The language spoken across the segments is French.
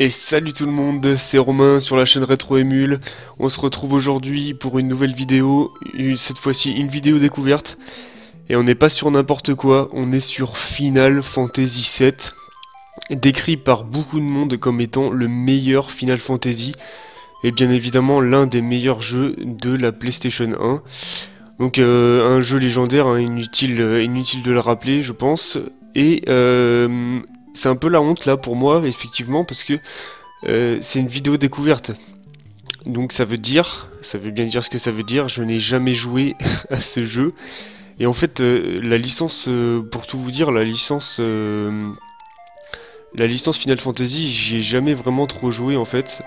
Et salut tout le monde, c'est Romain sur la chaîne Retro Emule. On se retrouve aujourd'hui pour une nouvelle vidéo, cette fois-ci une vidéo découverte. Et on n'est pas sur n'importe quoi, on est sur Final Fantasy VII, décrit par beaucoup de monde comme étant le meilleur Final Fantasy, et bien évidemment l'un des meilleurs jeux de la PlayStation 1. Donc un jeu légendaire, hein, inutile de le rappeler je pense. Et c'est un peu la honte là pour moi effectivement parce que c'est une vidéo découverte. Donc ça veut bien dire ce que ça veut dire, je n'ai jamais joué à ce jeu. Et en fait la licence, pour tout vous dire, la licence Final Fantasy, j'y ai jamais vraiment trop joué en fait.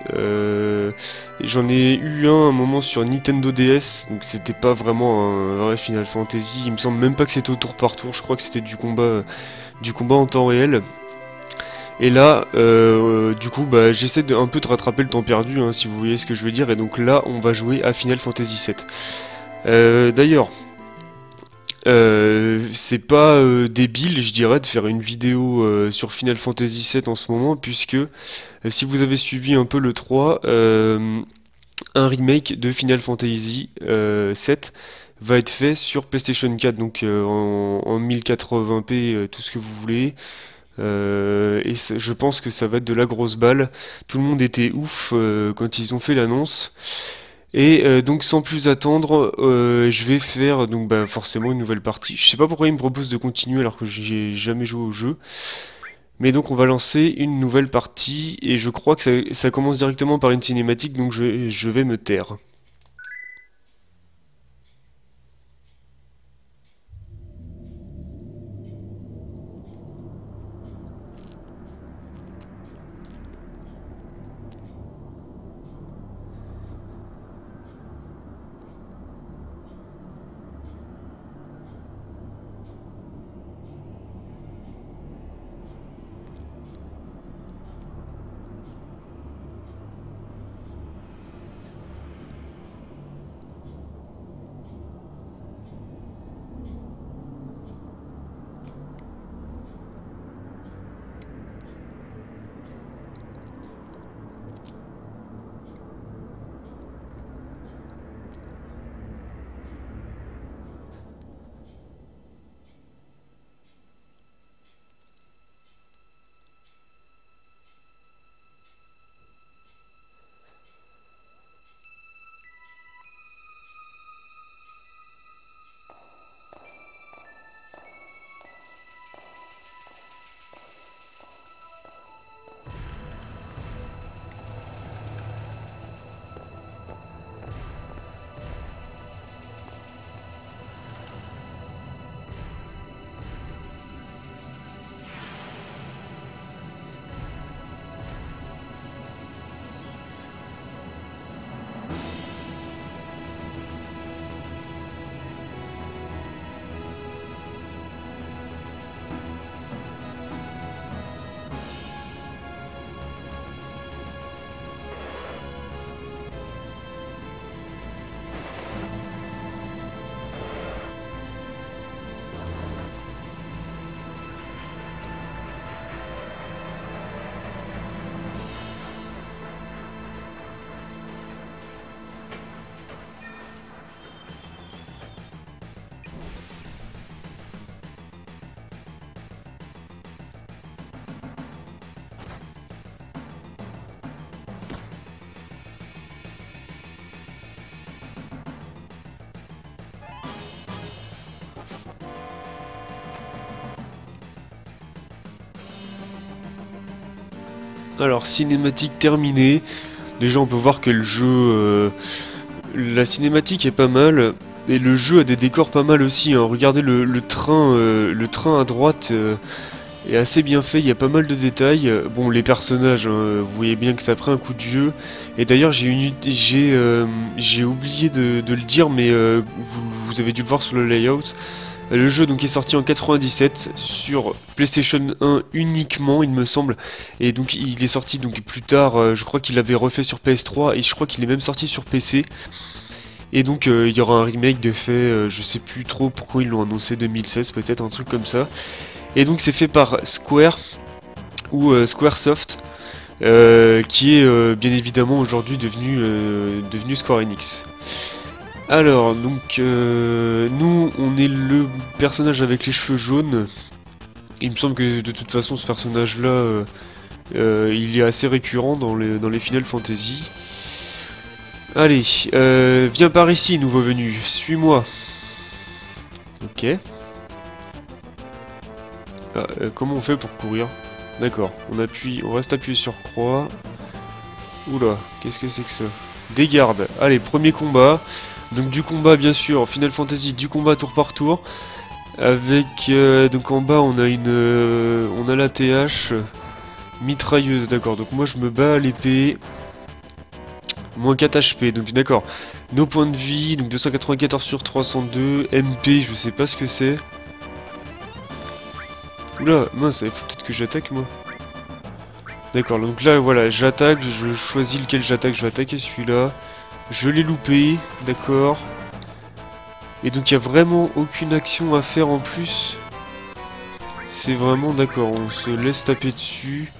J'en ai eu un moment sur Nintendo DS, donc c'était pas vraiment un vrai Final Fantasy. Il me semble même pas que c'était au tour par tour, je crois que c'était du combat en temps réel. Et là, du coup, bah, j'essaie un peu de rattraper le temps perdu, hein, si vous voyez ce que je veux dire. Et donc là, on va jouer à Final Fantasy VII. D'ailleurs, c'est pas débile, je dirais, de faire une vidéo sur Final Fantasy VII en ce moment, puisque si vous avez suivi un peu le 3, un remake de Final Fantasy VII va être fait sur PlayStation 4, donc en 1080p, tout ce que vous voulez. Je pense que ça va être de la grosse balle. Tout le monde était ouf quand ils ont fait l'annonce. Et donc sans plus attendre, je vais faire donc bah, forcément une nouvelle partie. Je sais pas pourquoi il me propose de continuer alors que j'ai jamais joué au jeu. Mais donc on va lancer une nouvelle partie et je crois que ça commence directement par une cinématique, donc je vais me taire. Alors cinématique terminée. Déjà on peut voir que le jeu, la cinématique est pas mal et le jeu a des décors pas mal aussi, hein. Regardez le train à droite est assez bien fait, il y a pas mal de détails. Bon, les personnages, hein, vous voyez bien que ça prend un coup de vieux. Et d'ailleurs j'ai oublié de le dire, mais vous avez dû le voir sur le layout. Le jeu donc est sorti en 97 sur PlayStation 1 uniquement, il me semble, et donc il est sorti donc plus tard. Je crois qu'il avait refait sur PS3 et je crois qu'il est même sorti sur PC. Et donc il y aura un remake de fait, je sais plus trop pourquoi ils l'ont annoncé 2016, peut-être un truc comme ça. Et donc c'est fait par Square ou Squaresoft. qui est bien évidemment aujourd'hui devenu Square Enix. Alors, donc, nous, on est le personnage avec les cheveux jaunes. Il me semble que de toute façon, ce personnage-là, il est assez récurrent dans les Final Fantasy. Allez, viens par ici, nouveau venu, suis-moi. Ok. Ah, comment on fait pour courir? D'accord, on reste appuyé sur croix. Oula, qu'est-ce que c'est que ça? Des gardes. Allez, premier combat. Donc du combat bien sûr, Final Fantasy, du combat tour par tour. Avec donc en bas on a la TH mitrailleuse, d'accord. Donc moi je me bats à l'épée. Moins 4 HP, donc d'accord. Nos points de vie, donc 294 sur 302. MP, je sais pas ce que c'est. Oula, mince, il faut peut-être que j'attaque moi. D'accord, donc là voilà, j'attaque, je choisis lequel j'attaque, je vais attaquer celui-là. Je l'ai loupé, d'accord. Et donc il n'y a vraiment aucune action à faire en plus. C'est vraiment d'accord, on se laisse taper dessus.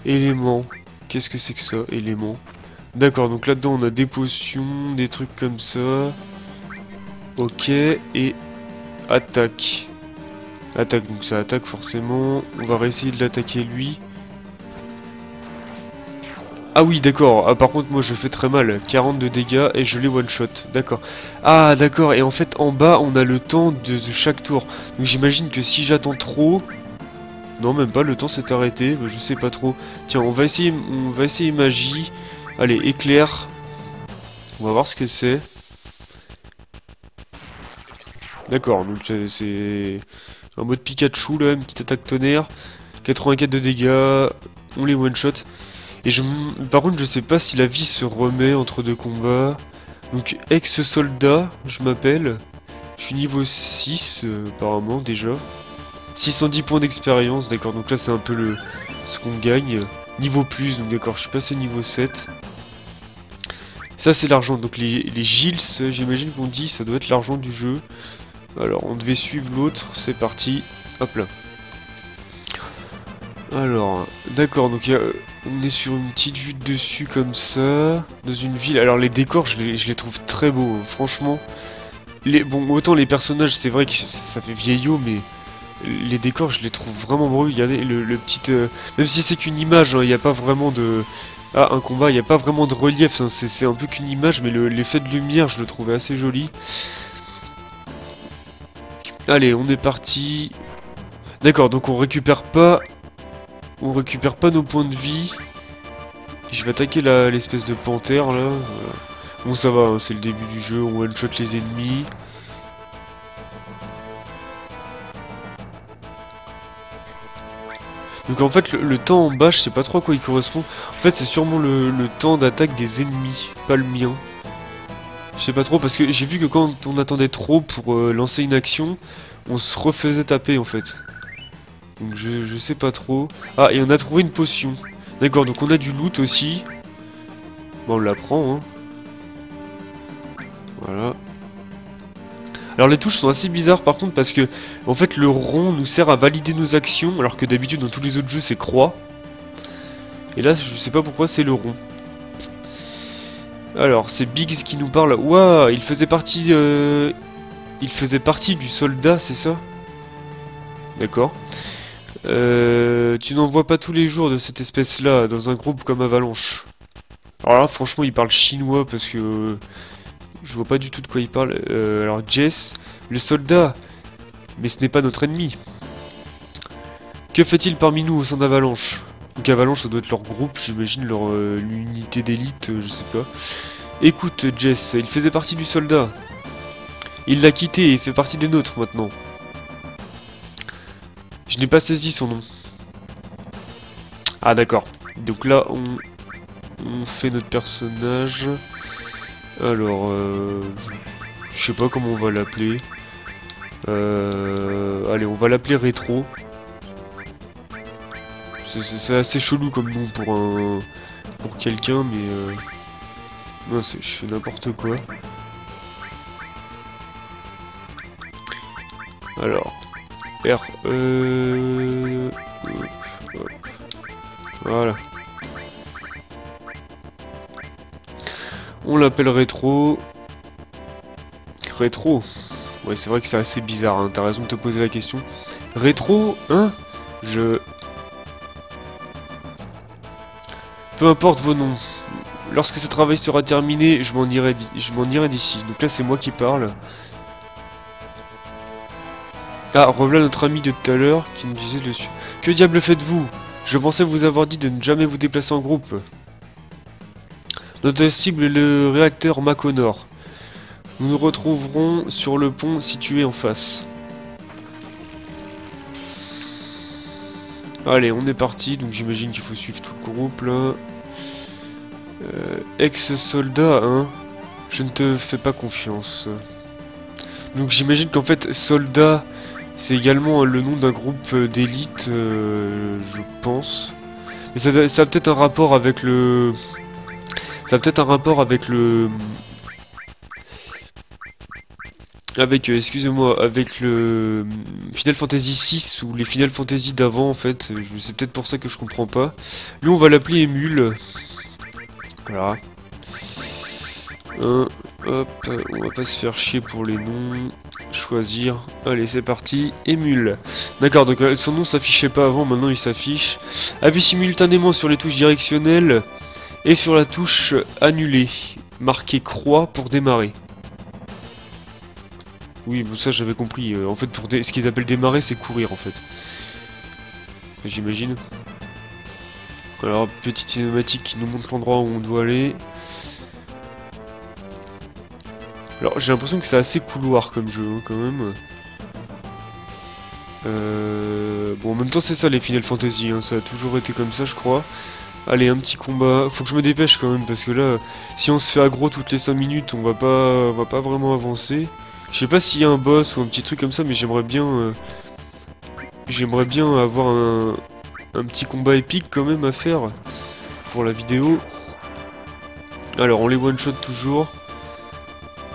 Éléments. Qu'est-ce que c'est que ça, éléments? D'accord, donc là-dedans on a des potions, des trucs comme ça. Ok, et attaque. Attaque, donc ça attaque forcément. On va réessayer de l'attaquer lui. Ah oui, d'accord. Ah, par contre, moi je fais très mal. 40 de dégâts et je les one-shot. D'accord. Ah, d'accord. Et en fait, en bas, on a le temps de chaque tour. Donc j'imagine que si j'attends trop... Non, même pas. Le temps s'est arrêté. Bah, je sais pas trop. Tiens, on va essayer magie. Allez, éclair. On va voir ce que c'est. D'accord. Donc c'est un mode Pikachu là, une petite attaque tonnerre. 84 de dégâts. On les one-shot. Et par contre, je sais pas si la vie se remet entre deux combats. Donc, ex-soldat, je m'appelle. Je suis niveau 6, apparemment, déjà. 610 points d'expérience, d'accord. Donc là, c'est un peu ce qu'on gagne. Niveau plus, donc d'accord, je suis passé niveau 7. Ça, c'est l'argent. Donc les Gils, j'imagine qu'on dit, ça doit être l'argent du jeu. Alors, on devait suivre l'autre. C'est parti. Hop là. Alors, d'accord, donc on est sur une petite vue de dessus comme ça, dans une ville. Alors les décors, je les trouve très beaux, hein, franchement. Bon, autant les personnages, c'est vrai que ça fait vieillot, mais les décors, je les trouve vraiment beaux. Regardez le petit... même si c'est qu'une image, il n'y a pas vraiment de... Ah, un combat, il n'y a pas vraiment de relief, hein, c'est un peu qu'une image, mais l'effet de lumière, je le trouvais assez joli. Allez, on est parti. D'accord, donc on récupère pas... On récupère pas nos points de vie. Je vais attaquer l'espèce de panthère là. Voilà. Bon ça va, hein, c'est le début du jeu, on one-shot les ennemis. Donc en fait le temps en bas, je sais pas trop à quoi il correspond. En fait c'est sûrement le temps d'attaque des ennemis, pas le mien. Je sais pas trop parce que j'ai vu que quand on attendait trop pour lancer une action, on se refaisait taper en fait. Donc je sais pas trop. Ah, et on a trouvé une potion. D'accord, donc on a du loot aussi. Bon, on la prend, hein. Voilà. Alors les touches sont assez bizarres par contre parce que en fait le rond nous sert à valider nos actions alors que d'habitude dans tous les autres jeux c'est croix. Et là je sais pas pourquoi c'est le rond. Alors c'est Biggs qui nous parle. Ouah, il faisait partie du soldat, c'est ça? D'accord. Tu n'en vois pas tous les jours de cette espèce-là dans un groupe comme Avalanche. Alors là, franchement, il parle chinois parce que je vois pas du tout de quoi il parle. Alors Jess, le soldat, mais ce n'est pas notre ennemi. Que fait-il parmi nous au sein d'Avalanche? Donc Avalanche, ça doit être leur groupe, j'imagine, leur l'unité d'élite, je sais pas. Écoute, Jess, il faisait partie du soldat. Il l'a quitté et fait partie des nôtres maintenant. Je n'ai pas saisi son nom. Ah d'accord. Donc là on fait notre personnage. Alors je sais pas comment on va l'appeler. Allez, on va l'appeler Rétro. C'est assez chelou comme nom pour quelqu'un, mais non, je fais n'importe quoi. Alors R voilà. On l'appelle rétro. Rétro. Ouais, c'est vrai que c'est assez bizarre, hein. T'as raison de te poser la question. Rétro, hein? Peu importe vos noms. Lorsque ce travail sera terminé, je m'en irai d'ici. Donc là, c'est moi qui parle. Ah, revoilà notre ami de tout à l'heure qui nous disait dessus. Que diable faites-vous? Je pensais vous avoir dit de ne jamais vous déplacer en groupe. Notre cible est le réacteur Maconor. Nous nous retrouverons sur le pont situé en face. Allez, on est parti. Donc j'imagine qu'il faut suivre tout le groupe là. Ex-soldat, hein. Je ne te fais pas confiance. Donc j'imagine qu'en fait, soldat, c'est également le nom d'un groupe d'élite, je pense. Mais ça a peut-être un rapport avec le... Ça a peut-être un rapport avec le... Avec, excusez-moi, avec le Final Fantasy VI ou les Final Fantasy d'avant en fait. C'est peut-être pour ça que je comprends pas. Lui on va l'appeler Émule. Voilà. Hop, on va pas se faire chier pour les noms. Choisir. Allez, c'est parti. Émule. D'accord, donc son nom s'affichait pas avant, maintenant il s'affiche. Appuie simultanément sur les touches directionnelles et sur la touche annulée. Marqué croix pour démarrer. Oui, bon, ça j'avais compris. En fait, pour ce qu'ils appellent démarrer, c'est courir en fait. J'imagine. Alors, petite cinématique qui nous montre l'endroit où on doit aller. Alors, j'ai l'impression que c'est assez couloir comme jeu, hein, quand même. Bon, en même temps, c'est ça les Final Fantasy, hein, ça a toujours été comme ça, je crois. Allez, un petit combat. Faut que je me dépêche quand même, parce que là, si on se fait aggro toutes les 5 minutes, on va pas vraiment avancer. Je sais pas s'il y a un boss ou un petit truc comme ça, mais j'aimerais bien avoir un petit combat épique quand même à faire pour la vidéo. Alors, on les one-shot toujours.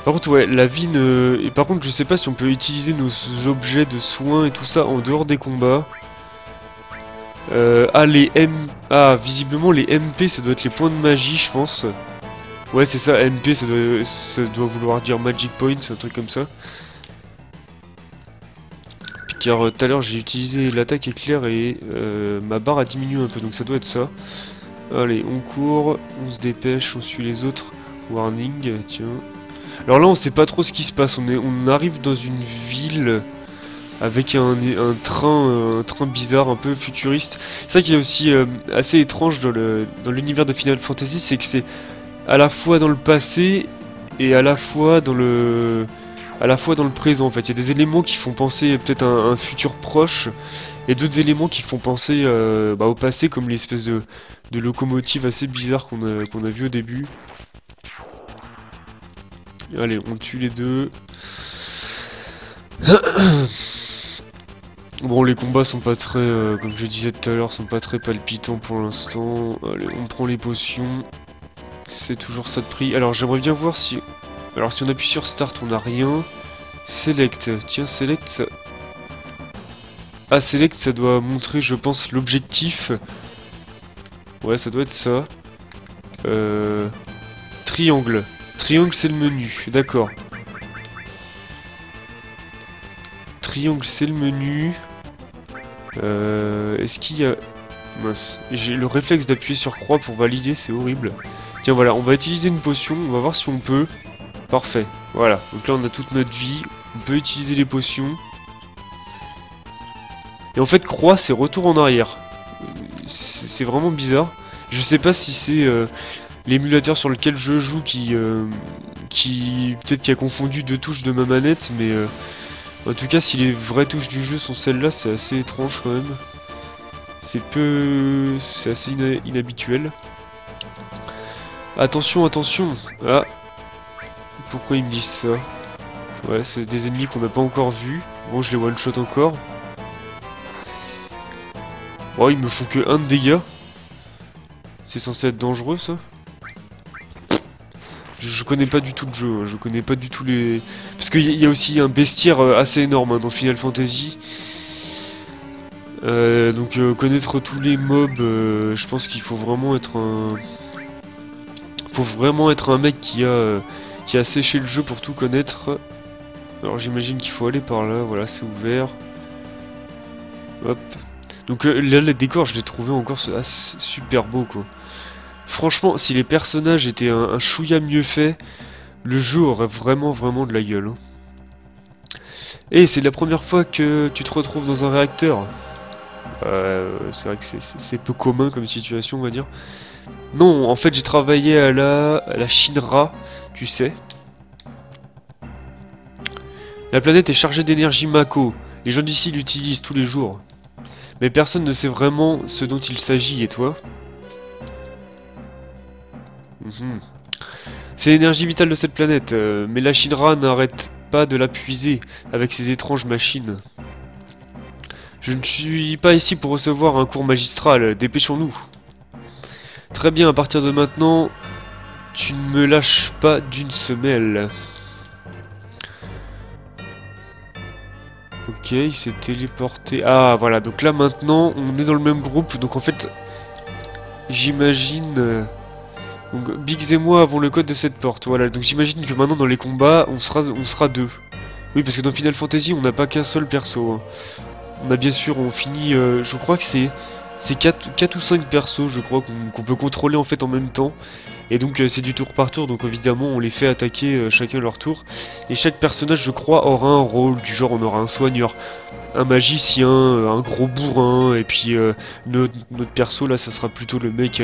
Par contre, ouais, la vie ne... Et par contre, je sais pas si on peut utiliser nos objets de soins et tout ça en dehors des combats. Ah, visiblement, les MP, ça doit être les points de magie, je pense. Ouais, c'est ça, MP, ça doit vouloir dire Magic Points, un truc comme ça. Puis car tout à l'heure, j'ai utilisé l'attaque éclair et ma barre a diminué un peu, donc ça doit être ça. Allez, on court, on se dépêche, on suit les autres. Warning, tiens. Alors là, on sait pas trop ce qui se passe. On arrive dans une ville avec un train bizarre, un peu futuriste. C'est ça qui est aussi assez étrange dans l'univers de Final Fantasy, c'est que c'est à la fois dans le passé et à la fois dans le présent. En fait, il y a des éléments qui font penser peut-être à un futur proche et d'autres éléments qui font penser au passé, comme l'espèce de locomotive assez bizarre qu'on a vu au début. Allez, on tue les deux. Bon, les combats sont pas très, comme je disais tout à l'heure, sont pas très palpitants pour l'instant. Allez, on prend les potions. C'est toujours ça de prix. Alors, j'aimerais bien voir si... Alors, si on appuie sur Start, on n'a rien. Select. Tiens, Select, ça... Ah, Select, ça doit montrer, je pense, l'objectif. Ouais, ça doit être ça. Triangle. Triangle, c'est le menu, d'accord. Triangle, c'est le menu. Est-ce qu'il y a... Mince, j'ai le réflexe d'appuyer sur croix pour valider, c'est horrible. Tiens, voilà, on va utiliser une potion, on va voir si on peut. Parfait, voilà. Donc là, on a toute notre vie, on peut utiliser les potions. Et en fait, croix, c'est retour en arrière. C'est vraiment bizarre. Je sais pas si c'est... l'émulateur sur lequel je joue qui peut-être qui a confondu deux touches de ma manette, mais en tout cas si les vraies touches du jeu sont celles-là, c'est assez étrange quand même. C'est assez inhabituel. Attention, attention. Ah, pourquoi ils me disent ça? Ouais, c'est des ennemis qu'on n'a pas encore vus. Bon, je les one shot encore. Oh, ils me font que 1 de dégâts. C'est censé être dangereux ça? Je connais pas du tout le jeu, hein. Je connais pas du tout les... Parce qu'il y a aussi un bestiaire assez énorme hein, dans Final Fantasy. Donc connaître tous les mobs, je pense qu'il faut vraiment être un... Faut vraiment être un mec qui a séché le jeu pour tout connaître. Alors j'imagine qu'il faut aller par là, voilà, c'est ouvert. Hop. Donc là, les décors, je les trouvais encore super beaux, quoi. Franchement, si les personnages étaient un chouïa mieux fait, le jeu aurait vraiment de la gueule. Hein. Et c'est la première fois que tu te retrouves dans un réacteur. C'est vrai que c'est peu commun comme situation, on va dire. Non, en fait, j'ai travaillé à la Shinra, tu sais. La planète est chargée d'énergie Mako. Les gens d'ici l'utilisent tous les jours. Mais personne ne sait vraiment ce dont il s'agit, et toi? C'est l'énergie vitale de cette planète, mais la Shinra n'arrête pas de la puiser avec ses étranges machines. Je ne suis pas ici pour recevoir un cours magistral, dépêchons-nous. Très bien, à partir de maintenant, tu ne me lâches pas d'une semelle. Ok, il s'est téléporté. Ah, voilà, donc là maintenant, on est dans le même groupe, donc en fait, j'imagine... Donc Biggs et moi avons le code de cette porte, voilà, donc j'imagine que maintenant dans les combats, on sera deux. Oui, parce que dans Final Fantasy, on n'a pas qu'un seul perso. Hein. On a bien sûr, on finit, je crois que c'est 4 ou 5 persos, je crois, qu'on peut contrôler en fait en même temps. Et donc c'est du tour par tour, donc évidemment on les fait attaquer chacun leur tour. Et chaque personnage, je crois, aura un rôle, du genre on aura un soigneur, un magicien, un gros bourrin, et puis notre perso là, ça sera plutôt le mec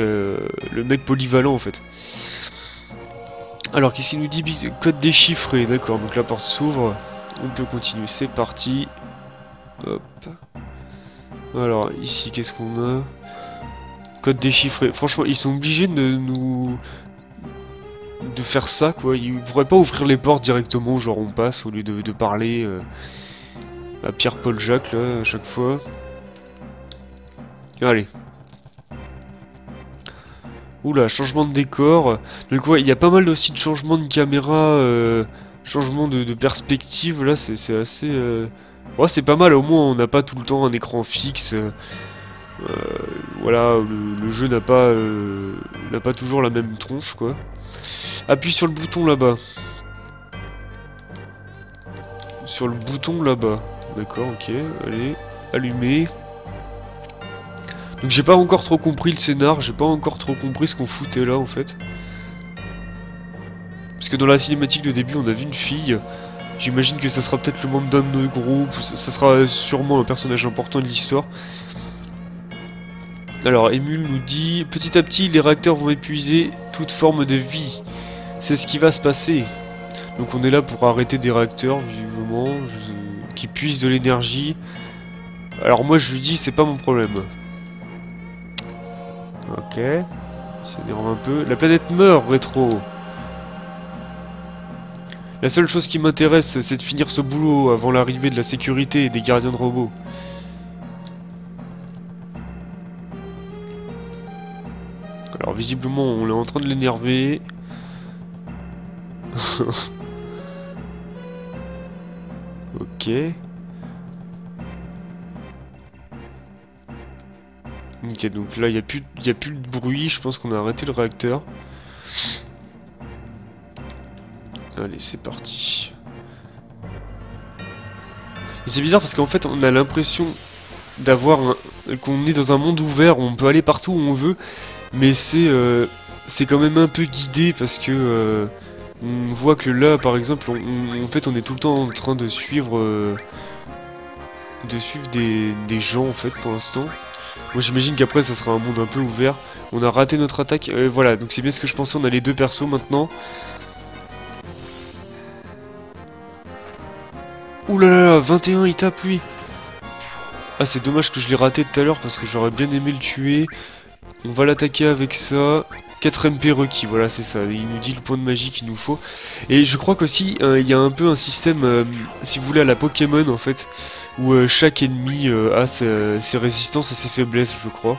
polyvalent en fait. Alors qu'est-ce qu'il nous dit? Code déchiffré, d'accord, donc la porte s'ouvre, on peut continuer, c'est parti. Hop. Alors ici qu'est-ce qu'on a? Code déchiffré. Franchement, ils sont obligés de faire ça, quoi. Ils pourraient pas ouvrir les portes directement, genre on passe, au lieu de parler à Pierre, Paul, Jacques, là, à chaque fois. Allez. Oula, changement de décor. Donc ouais, il y a pas mal aussi de changements de caméra, changement de perspective, là, c'est assez... Ouais, c'est pas mal, au moins on n'a pas tout le temps un écran fixe. Voilà, le jeu n'a pas toujours la même tronche, quoi. Appuie sur le bouton là-bas. Sur le bouton là-bas. D'accord, ok, allez, allumer. Donc j'ai pas encore trop compris le scénar, j'ai pas encore trop compris ce qu'on foutait là en fait. Parce que dans la cinématique de début on a vu une fille. J'imagine que ça sera peut-être le membre d'un de nos groupes, ça sera sûrement un personnage important de l'histoire. Alors, Emule nous dit, petit à petit, les réacteurs vont épuiser toute forme de vie. C'est ce qui va se passer. Donc on est là pour arrêter des réacteurs, visiblement, qui puisent de l'énergie. Alors moi je lui dis, c'est pas mon problème. Ok. Ça énerve un peu. La planète meurt, Rétro. La seule chose qui m'intéresse, c'est de finir ce boulot avant l'arrivée de la sécurité et des gardiens de robots. Alors visiblement on est en train de l'énerver. Ok. Ok, donc là il n'y a plus de bruit, je pense qu'on a arrêté le réacteur. Allez, c'est parti. Et c'est bizarre parce qu'en fait on a l'impression qu'on est dans un monde ouvert où on peut aller partout où on veut. Mais c'est quand même un peu guidé parce que on voit que là par exemple en fait on est tout le temps en train de suivre des gens en fait pour l'instant. Moi j'imagine qu'après ça sera un monde un peu ouvert. On a raté notre attaque, voilà, donc c'est bien ce que je pensais, on a les deux persos maintenant. Ouh là là, 21 il tape lui. Ah c'est dommage que je l'ai raté tout à l'heure parce que j'aurais bien aimé le tuer. On va l'attaquer avec ça. 4 MP requis, voilà c'est ça. Il nous dit le point de magie qu'il nous faut. Et je crois qu'aussi il y a un peu un système, si vous voulez, à la Pokémon en fait. Où chaque ennemi a ses résistances et ses faiblesses, je crois.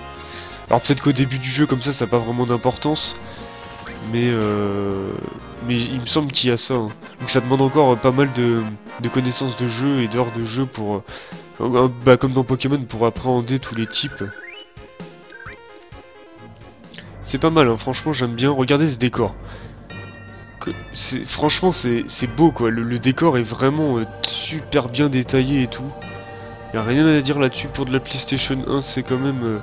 Alors peut-être qu'au début du jeu comme ça n'a pas vraiment d'importance. Mais il me semble qu'il y a ça. Hein. Donc ça demande encore pas mal de connaissances de jeu et d'heures de jeu pour... comme dans Pokémon, pour appréhender tous les types. C'est pas mal, hein. Franchement j'aime bien. Regardez ce décor. Franchement c'est beau quoi. Le décor est vraiment super bien détaillé et tout. Y a rien à dire là-dessus. Pour de la PlayStation 1 c'est quand même...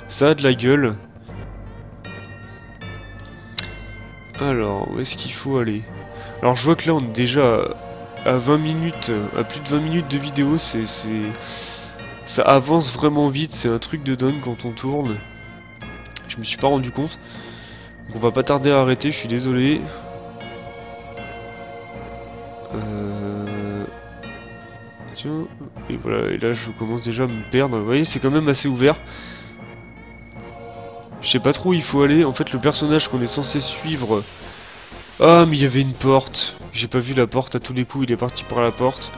ça a de la gueule. Alors où est-ce qu'il faut aller? Alors je vois que là on est déjà à 20 minutes, à plus de 20 minutes de vidéo. Ça avance vraiment vite. C'est un truc de dingue quand on tourne. Je me suis pas rendu compte. Donc on va pas tarder à arrêter, je suis désolé. Tiens, et voilà, et là je commence déjà à me perdre. Vous voyez, c'est quand même assez ouvert. Je sais pas trop où il faut aller. En fait, le personnage qu'on est censé suivre... Ah, mais il y avait une porte. J'ai pas vu la porte, à tous les coups il est parti par la porte.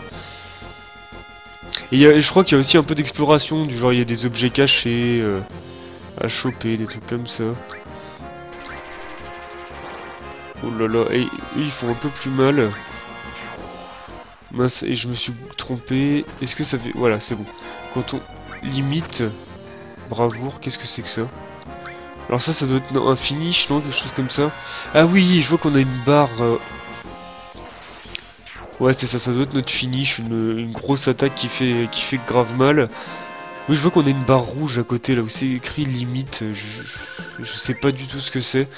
Et je crois qu'il y a aussi un peu d'exploration, du genre il y a des objets cachés à choper, des trucs comme ça. Oh là là, et eux ils font un peu plus mal. Mince, et je me suis trompé. Est-ce que ça fait... Voilà, c'est bon. Quand on limite... Bravoure, qu'est-ce que c'est que ça? Alors ça doit être un finish, non? Quelque chose comme ça. Ah oui, je vois qu'on a une barre... Ouais, c'est ça, ça doit être notre finish, une grosse attaque qui fait grave mal. Oui, je vois qu'on a une barre rouge à côté, là où c'est écrit limite. Je sais pas du tout ce que c'est.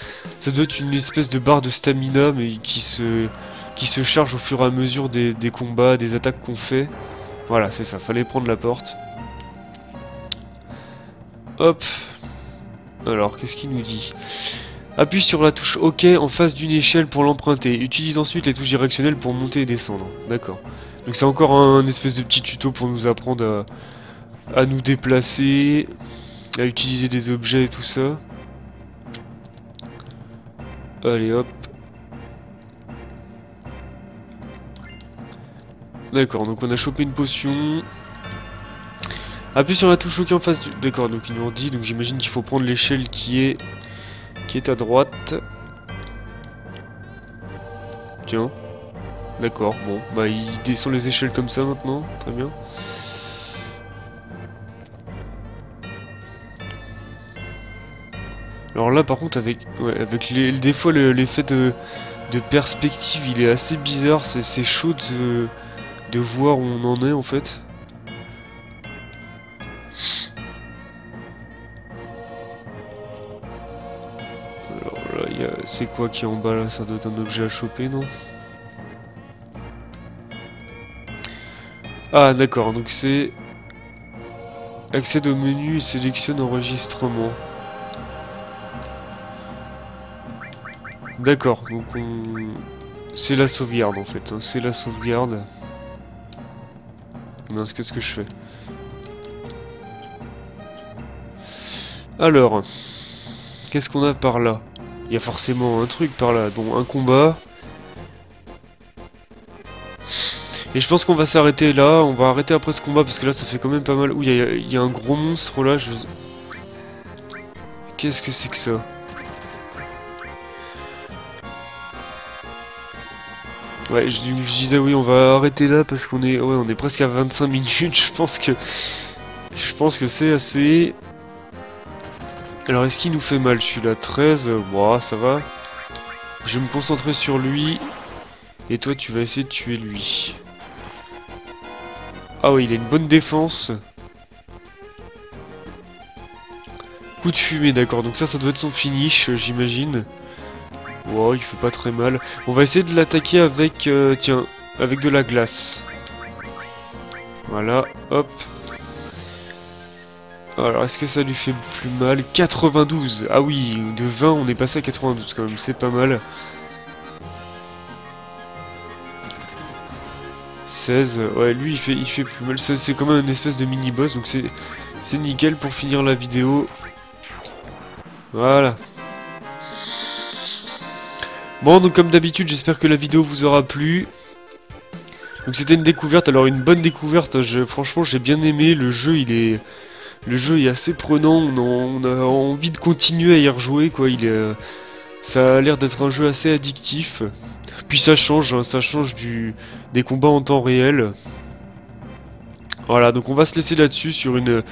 Ça doit être une espèce de barre de stamina, mais qui se charge au fur et à mesure des combats, des attaques qu'on fait. Voilà, c'est ça, fallait prendre la porte. Hop. Alors, qu'est-ce qu'il nous dit? Appuie sur la touche OK en face d'une échelle pour l'emprunter. Utilise ensuite les touches directionnelles pour monter et descendre. D'accord. Donc c'est encore un espèce de petit tuto pour nous apprendre à nous déplacer, à utiliser des objets et tout ça. Allez hop. D'accord, donc on a chopé une potion. Appuie sur la touche OK en face du... D'accord, donc il nous dit, donc j'imagine qu'il faut prendre l'échelle qui est à droite. Tiens. D'accord, bon, bah il descend les échelles comme ça maintenant, très bien. Alors là par contre avec des fois l'effet de perspective il est assez bizarre, c'est chaud de voir où on en est en fait. Alors là c'est quoi qui est en bas là? Ça doit être un objet à choper, non? Ah d'accord, donc c'est... Accède au menu et sélectionne enregistrement. D'accord, donc c'est la sauvegarde en fait, hein, c'est la sauvegarde. Mince, qu'est-ce que je fais? Alors, qu'est-ce qu'on a par là? Il y a forcément un truc par là, dont un combat. Et je pense qu'on va s'arrêter là, on va arrêter après ce combat parce que là ça fait quand même pas mal. Ouh, il y a un gros monstre là, Qu'est-ce que c'est que ça? Ouais, je disais oui, on va arrêter là parce qu'on est, ouais, on est presque à 25 minutes. Je pense que c'est assez. Alors, est-ce qu'il nous fait mal celui-là? 13, bon, ça va. Je vais me concentrer sur lui. Et toi, tu vas essayer de tuer lui. Ah oui, il a une bonne défense. Coup de fumée, d'accord. Donc ça doit être son finish, j'imagine. Wow, il fait pas très mal. On va essayer de l'attaquer avec, tiens, avec de la glace. Voilà, hop. Alors, est-ce que ça lui fait plus mal? 92. Ah oui, de 20, on est passé à 92 quand même, c'est pas mal. 16. Ouais, lui, il fait plus mal. C'est quand même une espèce de mini-boss, donc c'est nickel pour finir la vidéo. Voilà. Bon, donc comme d'habitude, j'espère que la vidéo vous aura plu. Donc c'était une découverte, alors une bonne découverte, franchement j'ai bien aimé, le jeu est assez prenant, on a envie de continuer à y rejouer quoi, ça a l'air d'être un jeu assez addictif. Puis ça change, hein, ça change des combats en temps réel. Voilà, donc on va se laisser là-dessus sur une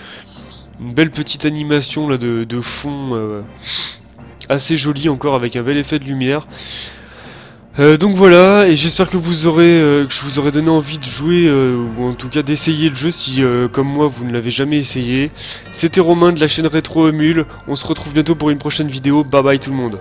belle petite animation là, de fond assez joli encore avec un bel effet de lumière. Donc voilà, et j'espère que que je vous aurai donné envie de jouer, ou en tout cas d'essayer le jeu si, comme moi, vous ne l'avez jamais essayé. C'était Romain de la chaîne Rétro Emule, on se retrouve bientôt pour une prochaine vidéo, bye bye tout le monde.